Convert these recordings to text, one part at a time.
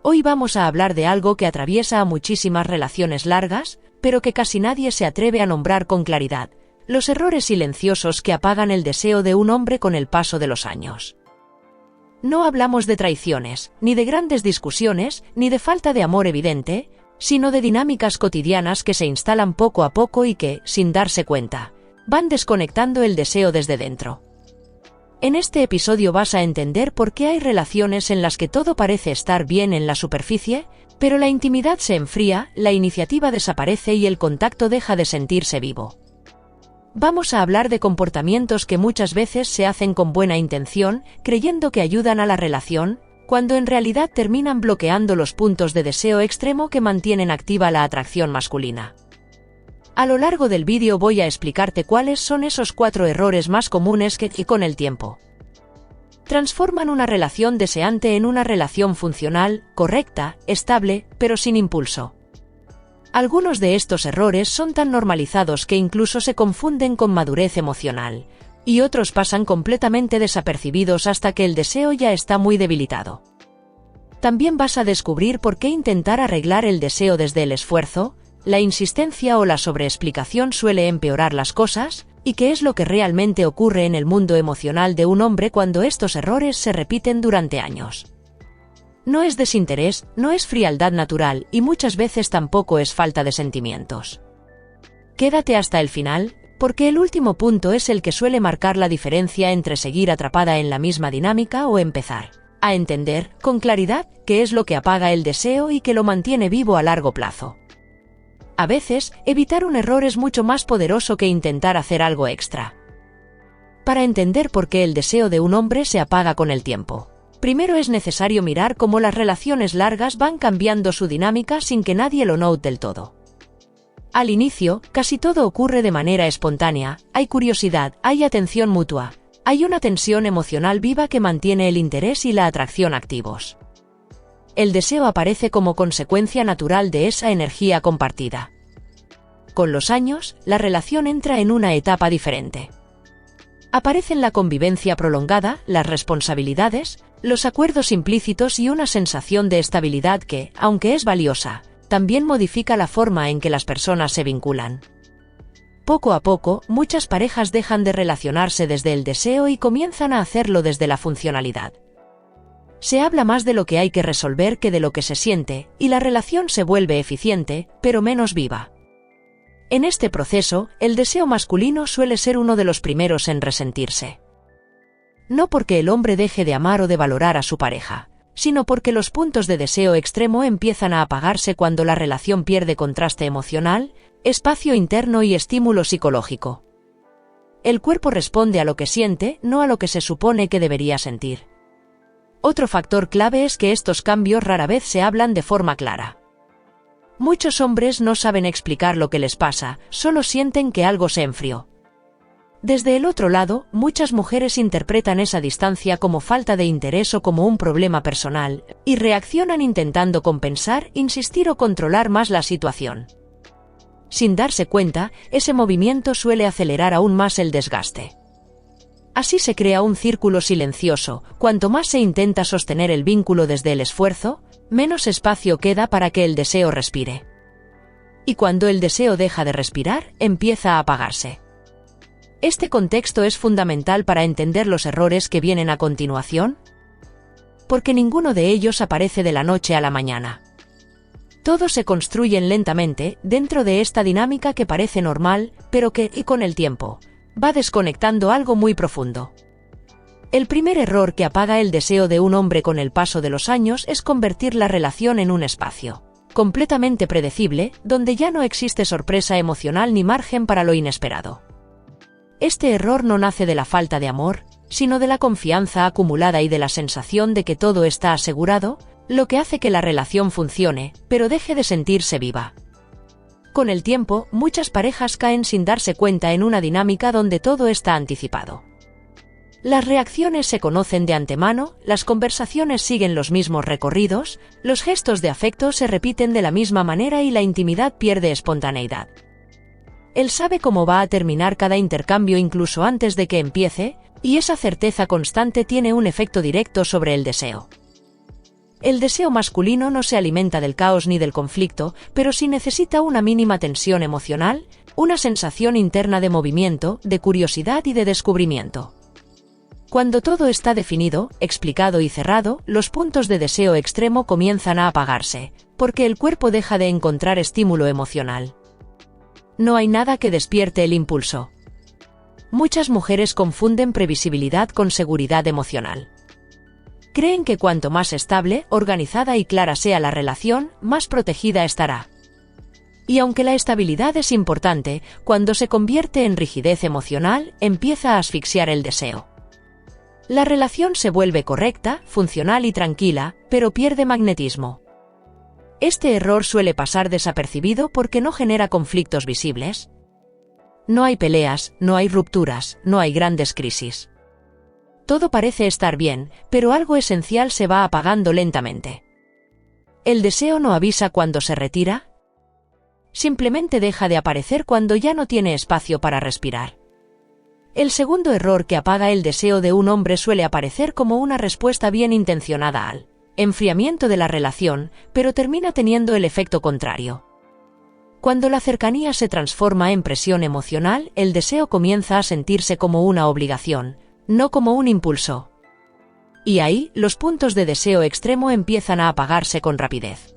Hoy vamos a hablar de algo que atraviesa a muchísimas relaciones largas, pero que casi nadie se atreve a nombrar con claridad: los errores silenciosos que apagan el deseo de un hombre con el paso de los años. No hablamos de traiciones, ni de grandes discusiones, ni de falta de amor evidente, sino de dinámicas cotidianas que se instalan poco a poco y que, sin darse cuenta, van desconectando el deseo desde dentro. En este episodio vas a entender por qué hay relaciones en las que todo parece estar bien en la superficie, pero la intimidad se enfría, la iniciativa desaparece y el contacto deja de sentirse vivo. Vamos a hablar de comportamientos que muchas veces se hacen con buena intención, creyendo que ayudan a la relación, cuando en realidad terminan bloqueando los puntos de deseo extremo que mantienen activa la atracción masculina. A lo largo del vídeo voy a explicarte cuáles son esos 4 errores más comunes que, con el tiempo, transforman una relación deseante en una relación funcional, correcta, estable, pero sin impulso. Algunos de estos errores son tan normalizados que incluso se confunden con madurez emocional, y otros pasan completamente desapercibidos hasta que el deseo ya está muy debilitado. También vas a descubrir por qué intentar arreglar el deseo desde el esfuerzo, la insistencia o la sobreexplicación suele empeorar las cosas, y qué es lo que realmente ocurre en el mundo emocional de un hombre cuando estos errores se repiten durante años. No es desinterés, no es frialdad natural y muchas veces tampoco es falta de sentimientos. Quédate hasta el final, porque el último punto es el que suele marcar la diferencia entre seguir atrapada en la misma dinámica o empezar a entender, con claridad, qué es lo que apaga el deseo y que lo mantiene vivo a largo plazo. A veces, evitar un error es mucho más poderoso que intentar hacer algo extra. Para entender por qué el deseo de un hombre se apaga con el tiempo, primero es necesario mirar cómo las relaciones largas van cambiando su dinámica sin que nadie lo note del todo. Al inicio, casi todo ocurre de manera espontánea, hay curiosidad, hay atención mutua, hay una tensión emocional viva que mantiene el interés y la atracción activos. El deseo aparece como consecuencia natural de esa energía compartida. Con los años, la relación entra en una etapa diferente. Aparecen la convivencia prolongada, las responsabilidades, los acuerdos implícitos y una sensación de estabilidad que, aunque es valiosa, también modifica la forma en que las personas se vinculan. Poco a poco, muchas parejas dejan de relacionarse desde el deseo y comienzan a hacerlo desde la funcionalidad. Se habla más de lo que hay que resolver que de lo que se siente, y la relación se vuelve eficiente, pero menos viva. En este proceso, el deseo masculino suele ser uno de los primeros en resentirse. No porque el hombre deje de amar o de valorar a su pareja, sino porque los puntos de deseo extremo empiezan a apagarse cuando la relación pierde contraste emocional, espacio interno y estímulo psicológico. El cuerpo responde a lo que siente, no a lo que se supone que debería sentir. Otro factor clave es que estos cambios rara vez se hablan de forma clara. Muchos hombres no saben explicar lo que les pasa, solo sienten que algo se enfrió. Desde el otro lado, muchas mujeres interpretan esa distancia como falta de interés o como un problema personal, y reaccionan intentando compensar, insistir o controlar más la situación. Sin darse cuenta, ese movimiento suele acelerar aún más el desgaste. Así se crea un círculo silencioso: cuanto más se intenta sostener el vínculo desde el esfuerzo, menos espacio queda para que el deseo respire. Y cuando el deseo deja de respirar, empieza a apagarse. Este contexto es fundamental para entender los errores que vienen a continuación, porque ninguno de ellos aparece de la noche a la mañana. Todos se construyen lentamente, dentro de esta dinámica que parece normal, pero que, y con el tiempo, va desconectando algo muy profundo. El primer error que apaga el deseo de un hombre con el paso de los años es convertir la relación en un espacio completamente predecible, donde ya no existe sorpresa emocional ni margen para lo inesperado. Este error no nace de la falta de amor, sino de la confianza acumulada y de la sensación de que todo está asegurado, lo que hace que la relación funcione, pero deje de sentirse viva. Con el tiempo, muchas parejas caen sin darse cuenta en una dinámica donde todo está anticipado. Las reacciones se conocen de antemano, las conversaciones siguen los mismos recorridos, los gestos de afecto se repiten de la misma manera y la intimidad pierde espontaneidad. Él sabe cómo va a terminar cada intercambio incluso antes de que empiece, y esa certeza constante tiene un efecto directo sobre el deseo. El deseo masculino no se alimenta del caos ni del conflicto, pero sí necesita una mínima tensión emocional, una sensación interna de movimiento, de curiosidad y de descubrimiento. Cuando todo está definido, explicado y cerrado, los puntos de deseo extremo comienzan a apagarse, porque el cuerpo deja de encontrar estímulo emocional. No hay nada que despierte el impulso. Muchas mujeres confunden previsibilidad con seguridad emocional. Creen que cuanto más estable, organizada y clara sea la relación, más protegida estará. Y aunque la estabilidad es importante, cuando se convierte en rigidez emocional, empieza a asfixiar el deseo. La relación se vuelve correcta, funcional y tranquila, pero pierde magnetismo. Este error suele pasar desapercibido porque no genera conflictos visibles. No hay peleas, no hay rupturas, no hay grandes crisis. Todo parece estar bien, pero algo esencial se va apagando lentamente. ¿El deseo no avisa cuando se retira? Simplemente deja de aparecer cuando ya no tiene espacio para respirar. El segundo error que apaga el deseo de un hombre suele aparecer como una respuesta bien intencionada al enfriamiento de la relación, pero termina teniendo el efecto contrario. Cuando la cercanía se transforma en presión emocional, el deseo comienza a sentirse como una obligación, no como un impulso. Y ahí, los puntos de deseo extremo empiezan a apagarse con rapidez.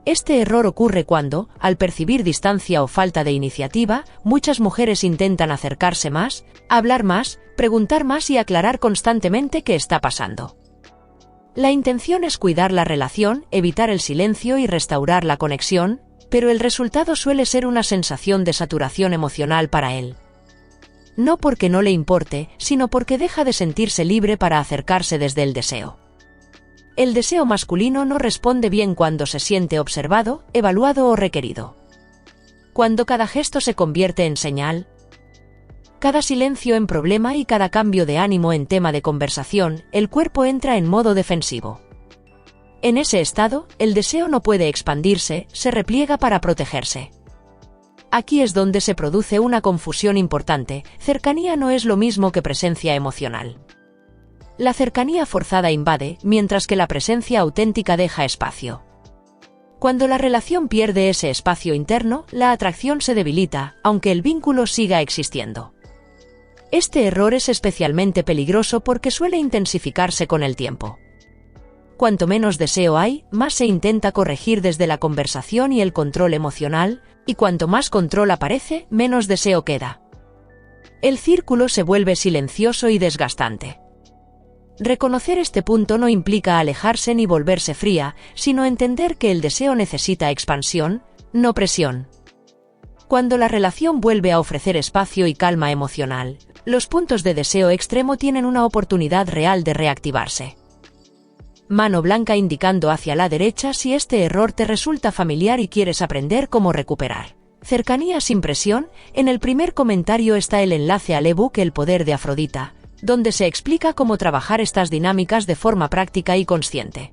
Este error ocurre cuando, al percibir distancia o falta de iniciativa, muchas mujeres intentan acercarse más, hablar más, preguntar más y aclarar constantemente qué está pasando. La intención es cuidar la relación, evitar el silencio y restaurar la conexión, pero el resultado suele ser una sensación de saturación emocional para él. No porque no le importe, sino porque deja de sentirse libre para acercarse desde el deseo. El deseo masculino no responde bien cuando se siente observado, evaluado o requerido. Cuando cada gesto se convierte en señal, cada silencio en problema y cada cambio de ánimo en tema de conversación, el cuerpo entra en modo defensivo. En ese estado, el deseo no puede expandirse, se repliega para protegerse. Aquí es donde se produce una confusión importante. Cercanía no es lo mismo que presencia emocional. La cercanía forzada invade, mientras que la presencia auténtica deja espacio. Cuando la relación pierde ese espacio interno, la atracción se debilita, aunque el vínculo siga existiendo. Este error es especialmente peligroso porque suele intensificarse con el tiempo. Cuanto menos deseo hay, más se intenta corregir desde la conversación y el control emocional, y cuanto más control aparece, menos deseo queda. El círculo se vuelve silencioso y desgastante. Reconocer este punto no implica alejarse ni volverse fría, sino entender que el deseo necesita expansión, no presión. Cuando la relación vuelve a ofrecer espacio y calma emocional, los puntos de deseo extremo tienen una oportunidad real de reactivarse. Mano blanca indicando hacia la derecha si este error te resulta familiar y quieres aprender cómo recuperar. Cercanía sin presión. En el primer comentario está el enlace al ebook El poder de Afrodita, donde se explica cómo trabajar estas dinámicas de forma práctica y consciente.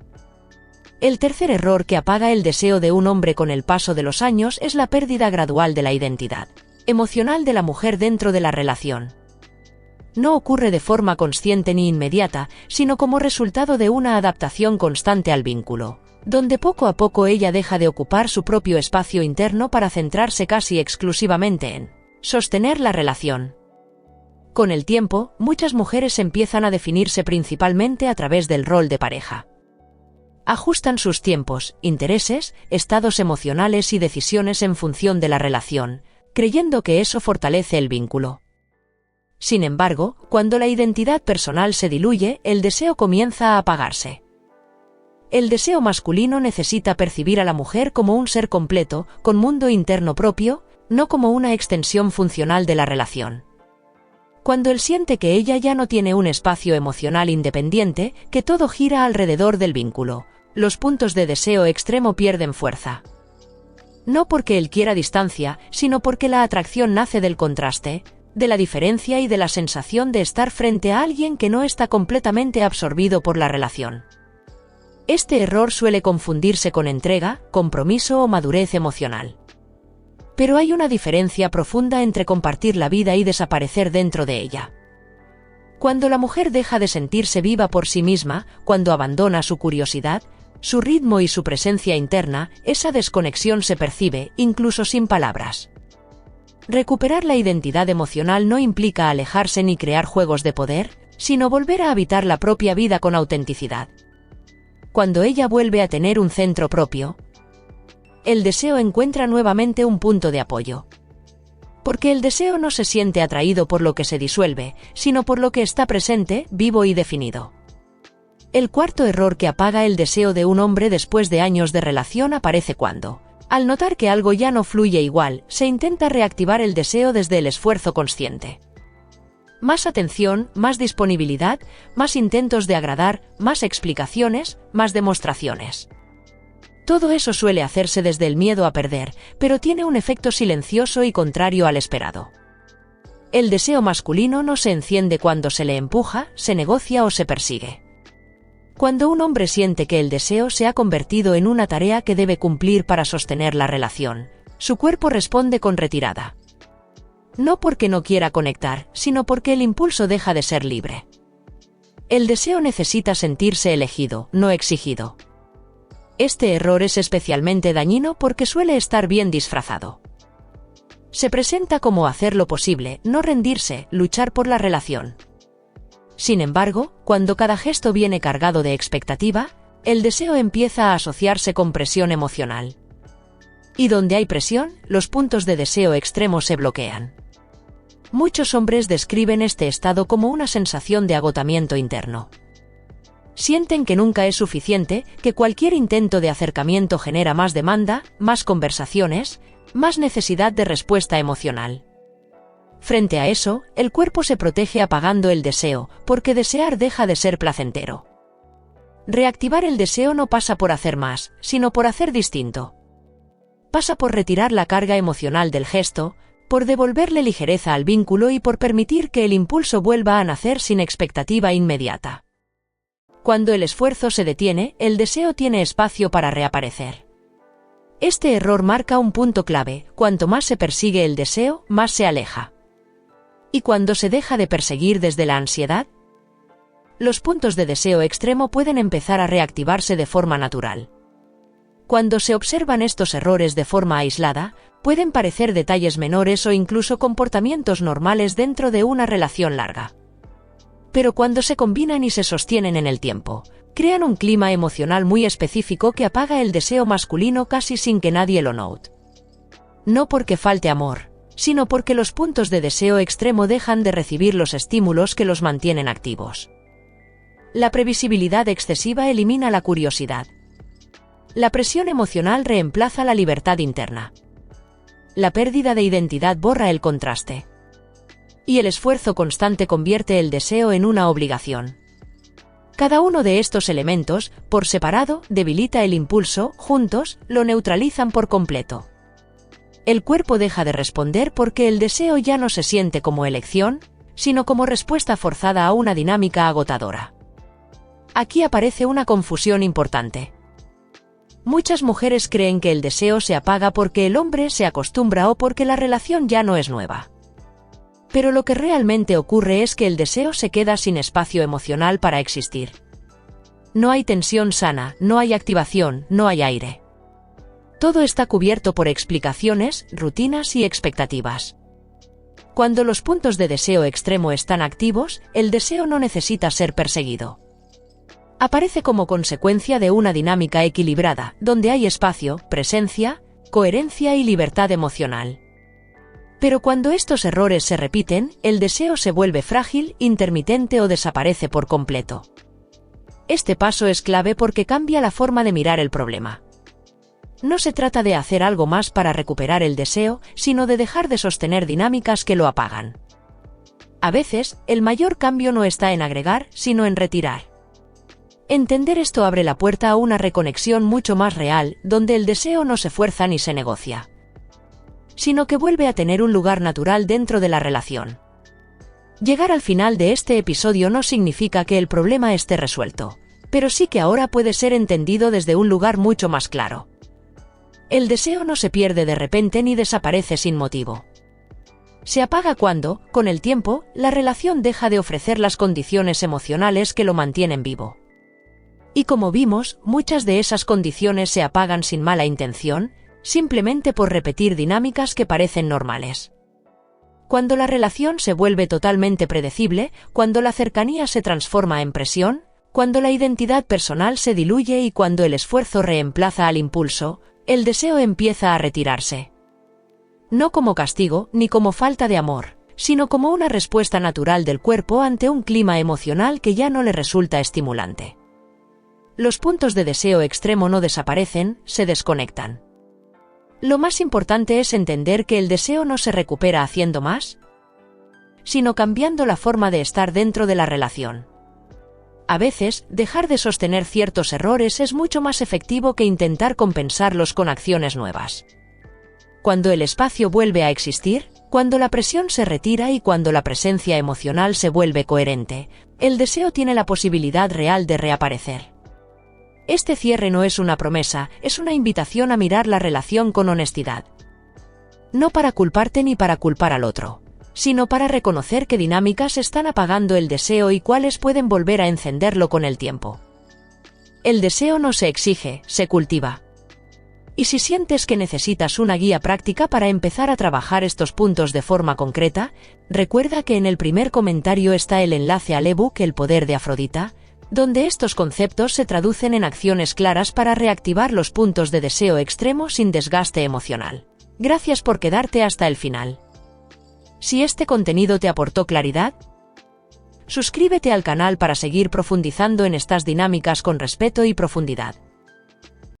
El tercer error que apaga el deseo de un hombre con el paso de los años es la pérdida gradual de la identidad emocional de la mujer dentro de la relación. No ocurre de forma consciente ni inmediata, sino como resultado de una adaptación constante al vínculo, donde poco a poco ella deja de ocupar su propio espacio interno para centrarse casi exclusivamente en sostener la relación. Con el tiempo, muchas mujeres empiezan a definirse principalmente a través del rol de pareja. Ajustan sus tiempos, intereses, estados emocionales y decisiones en función de la relación, creyendo que eso fortalece el vínculo. Sin embargo, cuando la identidad personal se diluye, el deseo comienza a apagarse. El deseo masculino necesita percibir a la mujer como un ser completo, con mundo interno propio, no como una extensión funcional de la relación. Cuando él siente que ella ya no tiene un espacio emocional independiente, que todo gira alrededor del vínculo, los puntos de deseo extremo pierden fuerza. No porque él quiera distancia, sino porque la atracción nace del contraste, de la diferencia y de la sensación de estar frente a alguien que no está completamente absorbido por la relación. Este error suele confundirse con entrega, compromiso o madurez emocional. Pero hay una diferencia profunda entre compartir la vida y desaparecer dentro de ella. Cuando la mujer deja de sentirse viva por sí misma, cuando abandona su curiosidad, su ritmo y su presencia interna, esa desconexión se percibe, incluso sin palabras. Recuperar la identidad emocional no implica alejarse ni crear juegos de poder, sino volver a habitar la propia vida con autenticidad. Cuando ella vuelve a tener un centro propio, el deseo encuentra nuevamente un punto de apoyo. Porque el deseo no se siente atraído por lo que se disuelve, sino por lo que está presente, vivo y definido. El cuarto error que apaga el deseo de un hombre después de años de relación aparece cuando, al notar que algo ya no fluye igual, se intenta reactivar el deseo desde el esfuerzo consciente. Más atención, más disponibilidad, más intentos de agradar, más explicaciones, más demostraciones. Todo eso suele hacerse desde el miedo a perder, pero tiene un efecto silencioso y contrario al esperado. El deseo masculino no se enciende cuando se le empuja, se negocia o se persigue. Cuando un hombre siente que el deseo se ha convertido en una tarea que debe cumplir para sostener la relación, su cuerpo responde con retirada. No porque no quiera conectar, sino porque el impulso deja de ser libre. El deseo necesita sentirse elegido, no exigido. Este error es especialmente dañino porque suele estar bien disfrazado. Se presenta como hacer lo posible, no rendirse, luchar por la relación. Sin embargo, cuando cada gesto viene cargado de expectativa, el deseo empieza a asociarse con presión emocional. Y donde hay presión, los puntos de deseo extremo se bloquean. Muchos hombres describen este estado como una sensación de agotamiento interno. Sienten que nunca es suficiente, que cualquier intento de acercamiento genera más demanda, más conversaciones, más necesidad de respuesta emocional. Frente a eso, el cuerpo se protege apagando el deseo, porque desear deja de ser placentero. Reactivar el deseo no pasa por hacer más, sino por hacer distinto. Pasa por retirar la carga emocional del gesto, por devolverle ligereza al vínculo y por permitir que el impulso vuelva a nacer sin expectativa inmediata. Cuando el esfuerzo se detiene, el deseo tiene espacio para reaparecer. Este error marca un punto clave: cuanto más se persigue el deseo, más se aleja. ¿Y cuando se deja de perseguir desde la ansiedad? Los puntos de deseo extremo pueden empezar a reactivarse de forma natural. Cuando se observan estos errores de forma aislada, pueden parecer detalles menores o incluso comportamientos normales dentro de una relación larga. Pero cuando se combinan y se sostienen en el tiempo, crean un clima emocional muy específico que apaga el deseo masculino casi sin que nadie lo note. No porque falte amor, sino porque los puntos de deseo extremo dejan de recibir los estímulos que los mantienen activos. La previsibilidad excesiva elimina la curiosidad. La presión emocional reemplaza la libertad interna. La pérdida de identidad borra el contraste. Y el esfuerzo constante convierte el deseo en una obligación. Cada uno de estos elementos, por separado, debilita el impulso, juntos, lo neutralizan por completo. El cuerpo deja de responder porque el deseo ya no se siente como elección, sino como respuesta forzada a una dinámica agotadora. Aquí aparece una confusión importante. Muchas mujeres creen que el deseo se apaga porque el hombre se acostumbra o porque la relación ya no es nueva. Pero lo que realmente ocurre es que el deseo se queda sin espacio emocional para existir. No hay tensión sana, no hay activación, no hay aire. Todo está cubierto por explicaciones, rutinas y expectativas. Cuando los puntos de deseo extremo están activos, el deseo no necesita ser perseguido. Aparece como consecuencia de una dinámica equilibrada, donde hay espacio, presencia, coherencia y libertad emocional. Pero cuando estos errores se repiten, el deseo se vuelve frágil, intermitente o desaparece por completo. Este paso es clave porque cambia la forma de mirar el problema. No se trata de hacer algo más para recuperar el deseo, sino de dejar de sostener dinámicas que lo apagan. A veces, el mayor cambio no está en agregar, sino en retirar. Entender esto abre la puerta a una reconexión mucho más real, donde el deseo no se fuerza ni se negocia, sino que vuelve a tener un lugar natural dentro de la relación. Llegar al final de este episodio no significa que el problema esté resuelto, pero sí que ahora puede ser entendido desde un lugar mucho más claro. El deseo no se pierde de repente ni desaparece sin motivo. Se apaga cuando, con el tiempo, la relación deja de ofrecer las condiciones emocionales que lo mantienen vivo. Y como vimos, muchas de esas condiciones se apagan sin mala intención, simplemente por repetir dinámicas que parecen normales. Cuando la relación se vuelve totalmente predecible, cuando la cercanía se transforma en presión, cuando la identidad personal se diluye y cuando el esfuerzo reemplaza al impulso, el deseo empieza a retirarse. No como castigo ni como falta de amor, sino como una respuesta natural del cuerpo ante un clima emocional que ya no le resulta estimulante. Los puntos de deseo extremo no desaparecen, se desconectan. Lo más importante es entender que el deseo no se recupera haciendo más, sino cambiando la forma de estar dentro de la relación. A veces, dejar de sostener ciertos errores es mucho más efectivo que intentar compensarlos con acciones nuevas. Cuando el espacio vuelve a existir, cuando la presión se retira y cuando la presencia emocional se vuelve coherente, el deseo tiene la posibilidad real de reaparecer. Este cierre no es una promesa, es una invitación a mirar la relación con honestidad. No para culparte ni para culpar al otro, sino para reconocer qué dinámicas están apagando el deseo y cuáles pueden volver a encenderlo con el tiempo. El deseo no se exige, se cultiva. Y si sientes que necesitas una guía práctica para empezar a trabajar estos puntos de forma concreta, recuerda que en el primer comentario está el enlace al ebook El poder de Afrodita, donde estos conceptos se traducen en acciones claras para reactivar los puntos de deseo extremo sin desgaste emocional. Gracias por quedarte hasta el final. Si este contenido te aportó claridad, suscríbete al canal para seguir profundizando en estas dinámicas con respeto y profundidad.